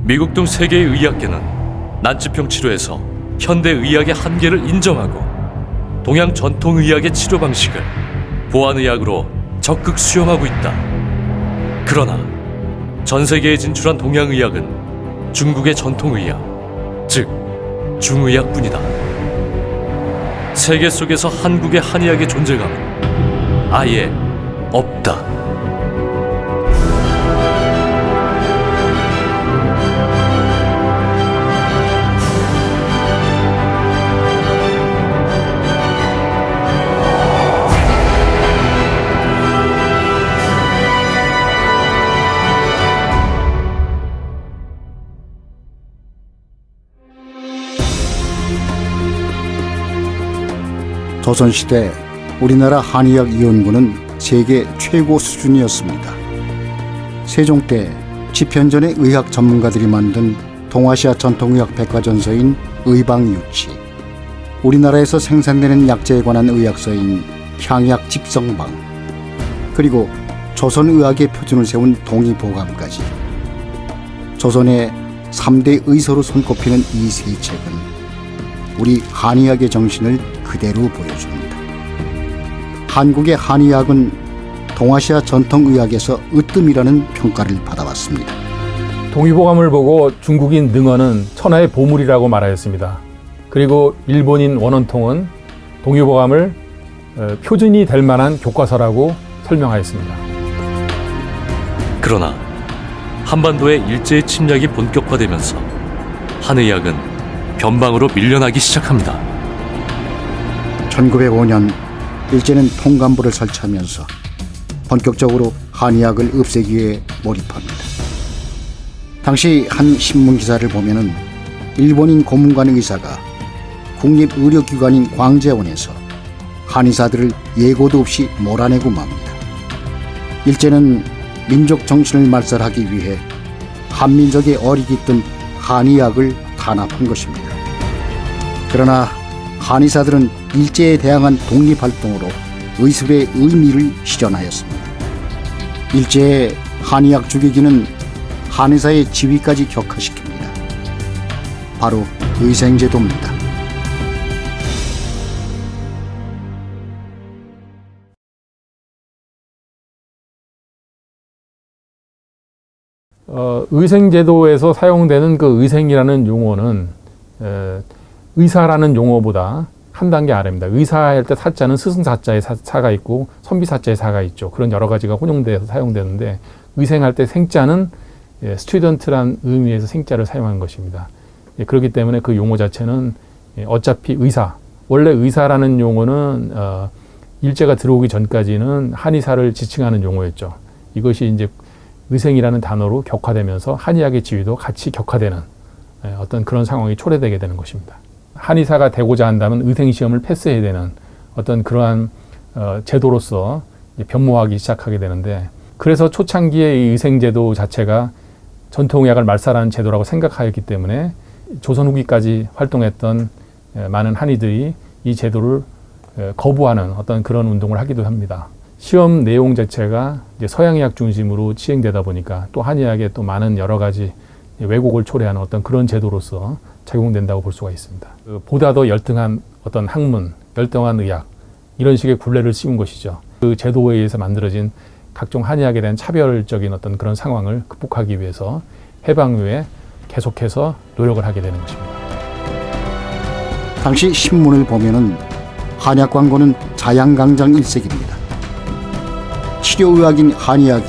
미국 등 세계의 의학계는 난치병 치료에서 현대 의학의 한계를 인정하고 동양 전통 의학의 치료 방식을 보안의학으로 적극 수용하고 있다. 그러나 전 세계에 진출한 동양의학은 중국의 전통의학, 즉 중의학뿐이다. 세계 속에서 한국의 한의학의 존재감은 아예 없다. 조선시대 우리나라 한의학 연구는 세계 최고 수준이었습니다. 세종 때 집현전의 의학 전문가들이 만든 동아시아 전통의학 백과전서인 의방육치, 우리나라에서 생산되는 약재에 관한 의학서인 향약 집성방, 그리고 조선의학의 표준을 세운 동의보감까지 조선의 3대 의서로 손꼽히는 이 세 책은 우리 한의학의 정신을 그대로 보여줍니다. 한국의 한의학은 동아시아 전통의학에서 으뜸이라는 평가를 받아왔습니다. 동의보감을 보고 중국인 능어는 천하의 보물이라고 말하였습니다. 그리고 일본인 원원통은 동의보감을 표준이 될 만한 교과서라고 설명하였습니다. 그러나 한반도의 일제의 침략이 본격화되면서 한의학은 변방으로 밀려나기 시작합니다. 1905년 일제는 통감부를 설치하면서 본격적으로 한의학을 없애기 위해 몰입합니다. 당시 한 신문 기사를 보면은 일본인 고문관 의사가 국립의료기관인 광재원에서 한의사들을 예고도 없이 몰아내고 맙니다. 일제는 민족 정신을 말살하기 위해 한민족의 어리기 뜬 한의학을 탄압한 것입니다. 그러나 한의사들은 일제에 대항한 독립활동으로 의술의 의미를 실현하였습니다. 일제의 한의학 주기기는 한의사의 지위까지 격화시킵니다. 바로 의생제도입니다. 의생제도에서 사용되는 그 의생이라는 용어는 의사라는 용어보다 한 단계 아래입니다. 의사할 때 사자는 스승사자의 사가 있고 선비사자의 사가 있죠. 그런 여러 가지가 혼용돼서 사용되는데 의생할 때 생자는 스튜던트란 의미에서 생자를 사용하는 것입니다. 그렇기 때문에 그 용어 자체는 어차피 의사, 원래 의사라는 용어는 일제가 들어오기 전까지는 한의사를 지칭하는 용어였죠. 이것이 이제 의생이라는 단어로 격화되면서 한의학의 지위도 같이 격화되는 어떤 그런 상황이 초래되게 되는 것입니다. 한의사가 되고자 한다면 의생시험을 패스해야 되는 어떤 그러한 제도로서 변모하기 시작하게 되는데, 그래서 초창기의 이 의생제도 자체가 전통의학을 말살하는 제도라고 생각하였기 때문에 조선 후기까지 활동했던 많은 한의들이 이 제도를 거부하는 어떤 그런 운동을 하기도 합니다. 시험 내용 자체가 이제 서양의학 중심으로 시행되다 보니까 또 한의학에 또 많은 여러 가지 왜곡을 초래하는 어떤 그런 제도로서 작용된다고 볼 수가 있습니다. 보다 더 열등한 어떤 학문, 열등한 의학, 이런 식의 굴레를 씌운 것이죠. 그 제도에 의해서 만들어진 각종 한의학에 대한 차별적인 어떤 그런 상황을 극복하기 위해서 해방 후에 계속해서 노력을 하게 되는 것입니다. 당시 신문을 보면은 한약 광고는 자양강장 일색입니다. 치료의학인 한의학이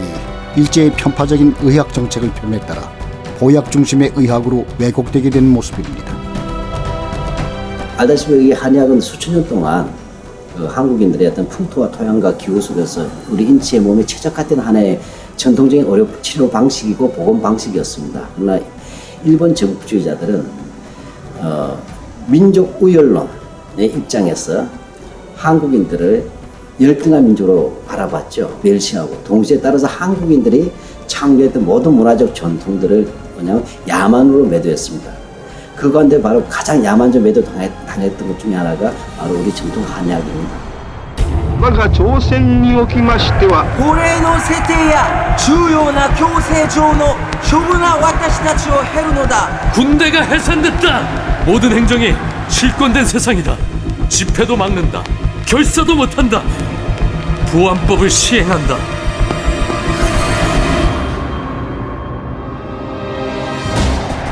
일제의 편파적인 의학 정책을 펴에 따라 보약 중심의 의학으로 왜곡되게 된 모습입니다. 알다시피 이 한의학은 수천 년 동안 한국인들의 어떤 풍토와 토양과 기후 속에서 우리 인체의 몸에 최적화된 하나의 전통적인 의료 치료 방식이고 보건 방식이었습니다. 그러나 일본 정부주의자들은 민족 우열론의 입장에서 한국인들을 열등한 민족으로 바라봤죠. 멸시하고 동시에 따라서 한국인들이 창조했던 모든 문화적 전통들을 그냥 야만으로 매도했습니다. 그 가운데 바로 가장 야만적 매도 당했던 것 중에 하나가 바로 우리 전통 한의학입니다. 我が朝鮮におきましては法令の制定や重要な強制上の処分は私たちを減るのだ 군대가 해산됐다. 모든 행정이 실권된 세상이다. 집회도 막는다. 결사도 못한다. 보안법을 시행한다.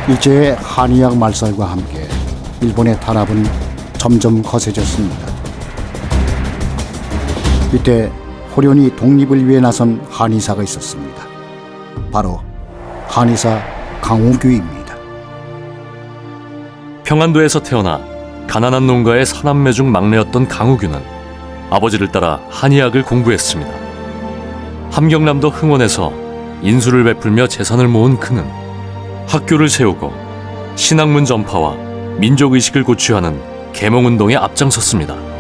일제의 한의학 말살과 함께 일본의 탄압은 점점 거세졌습니다. 이때 호련히 독립을 위해 나선 한의사가 있었습니다. 바로 한의사 강우규입니다. 평안도에서 태어나 가난한 농가의 사남매 중 막내였던 강우규는 아버지를 따라 한의학을 공부했습니다. 함경남도 흥원에서 인수를 베풀며 재산을 모은 그는 학교를 세우고 신학문 전파와 민족의식을 고취하는 계몽운동에 앞장섰습니다.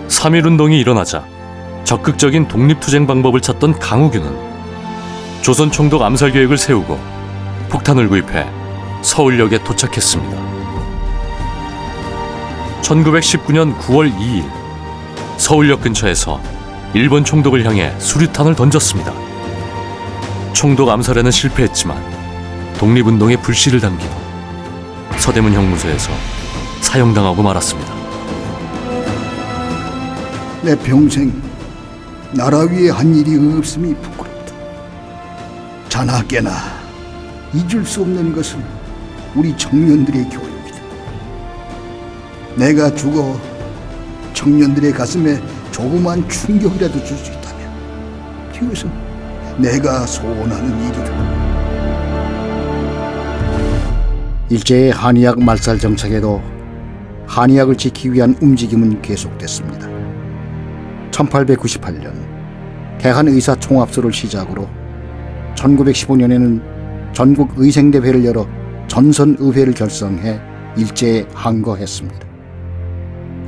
3.1운동이 일어나자 적극적인 독립투쟁 방법을 찾던 강우규는 조선 총독 암살 계획을 세우고 폭탄을 구입해 서울역에 도착했습니다. 1919년 9월 2일 서울역 근처에서 일본 총독을 향해 수류탄을 던졌습니다. 총독 암살에는 실패했지만 독립운동에 불씨를 담긴 후 서대문 형무소에서 사형당하고 말았습니다. 내 평생 나라 위에 한 일이 없음이 부끄럽다. 자나 깨나 잊을 수 없는 것은 우리 청년들의 교육이다. 내가 죽어 청년들의 가슴에 조그만 충격이라도 줄 수 있다면 그것은 내가 소원하는 일이다. 일제의 한의학 말살 정책에도 한의학을 지키기 위한 움직임은 계속됐습니다. 1898년 대한의사총합소를 시작으로 1915년에는 전국의생대회를 열어 전선의회를 결성해 일제에 항거했습니다.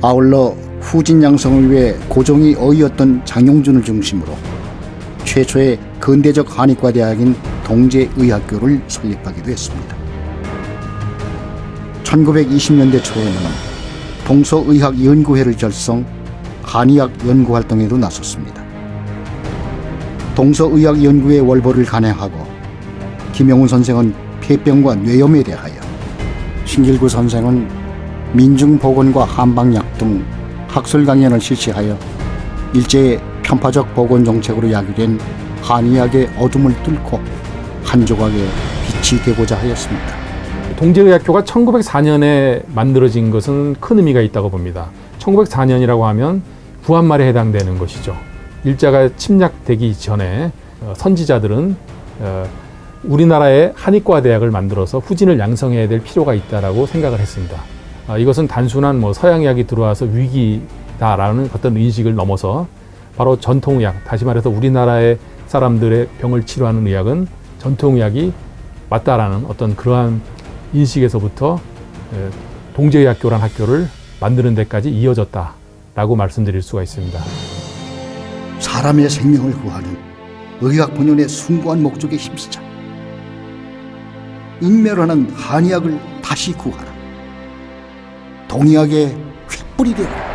아울러 후진양성을 위해 고종이 어이였던 장용준을 중심으로 최초의 근대적 한의과대학인 동제의학교를 설립하기도 했습니다. 1920년대 초에는 동서의학연구회를 결성, 한의학 연구활동에도 나섰습니다. 동서의학연구회 월보를 간행하고 김영훈 선생은 폐병과 뇌염에 대하여, 신길구 선생은 민중보건과 한방약 등 학술 강연을 실시하여 일제의 편파적 보건 정책으로 야기된 한의학의 어둠을 뚫고 한 조각의 빛이 되고자 하였습니다. 동제의학교가 1904년에 만들어진 것은 큰 의미가 있다고 봅니다. 1904년이라고 하면 구한말에 해당되는 것이죠. 일제가 침략되기 전에 선지자들은 우리나라의 한의과 대학을 만들어서 후진을 양성해야 될 필요가 있다라고 생각을 했습니다. 이것은 단순한 서양의학이 들어와서 위기다라는 어떤 인식을 넘어서 바로 전통의학, 다시 말해서 우리나라의 사람들의 병을 치료하는 의학은 전통의학이 맞다라는 어떤 그러한 인식에서부터 동제의학교란 학교를 만드는 데까지 이어졌다라고 말씀드릴 수가 있습니다. 사람의 생명을 구하는 의학 본연의 숭고한 목적에 힘쓰자. 인멸하는 한의학을 다시 구하라. 동의학의 횃불이 되어라.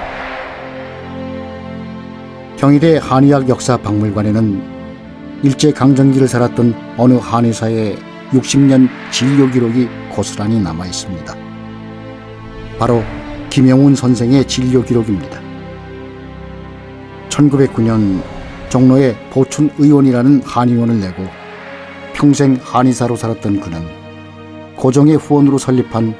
경희대 한의학 역사박물관에는 일제강점기를 살았던 어느 한의사의 60년 진료 기록이 고스란히 남아 있습니다. 바로 김영훈 선생의 진료 기록입니다. 1909년 종로에 보춘의원이라는 한의원을 내고 평생 한의사로 살았던 그는 고종의 후원으로 설립한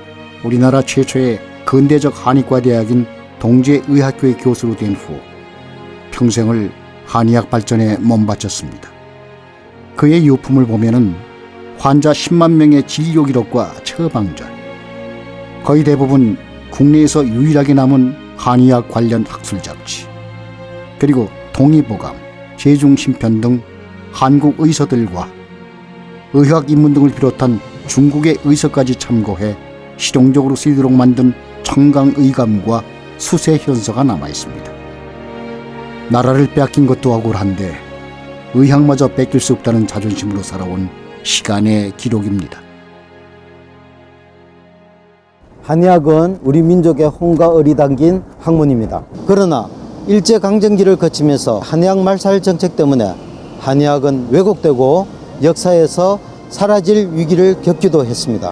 우리나라 최초의 근대적 한의과 대학인 동제의학교의 교수로 된 후 평생을 한의학 발전에 몸바쳤습니다. 그의 유품을 보면은 환자 10만 명의 진료 기록과 처방전, 거의 대부분 국내에서 유일하게 남은 한의학 관련 학술 잡지, 그리고 동의보감, 제중심편 등 한국 의서들과 의학 인문 등을 비롯한 중국의 의서까지 참고해 실용적으로 쓰이도록 만든 청강의감과 수세현서가 남아 있습니다. 나라를 빼앗긴 것도 억울한데 의학마저 뺏길 수 없다는 자존심으로 살아온 시간의 기록입니다. 한의학은 우리 민족의 혼과 을이 담긴 학문입니다. 그러나 일제강점기를 거치면서 한의학 말살 정책 때문에 한의학은 왜곡되고 역사에서 사라질 위기를 겪기도 했습니다.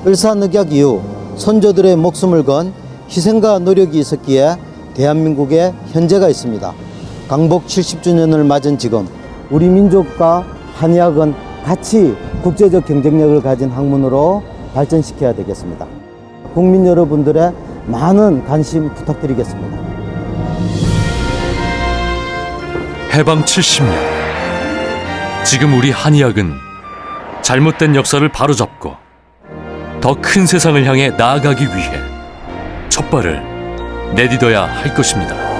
을사늑약 이후 선조들의 목숨을 건 희생과 노력이 있었기에 대한민국의 현재가 있습니다. 강복 70주년을 맞은 지금 우리 민족과 한의학은 같이 국제적 경쟁력을 가진 학문으로 발전시켜야 되겠습니다. 국민 여러분들의 많은 관심 부탁드리겠습니다. 해방 70년. 지금 우리 한의학은 잘못된 역사를 바로잡고 더 큰 세상을 향해 나아가기 위해 첫 발을 내딛어야 할 것입니다.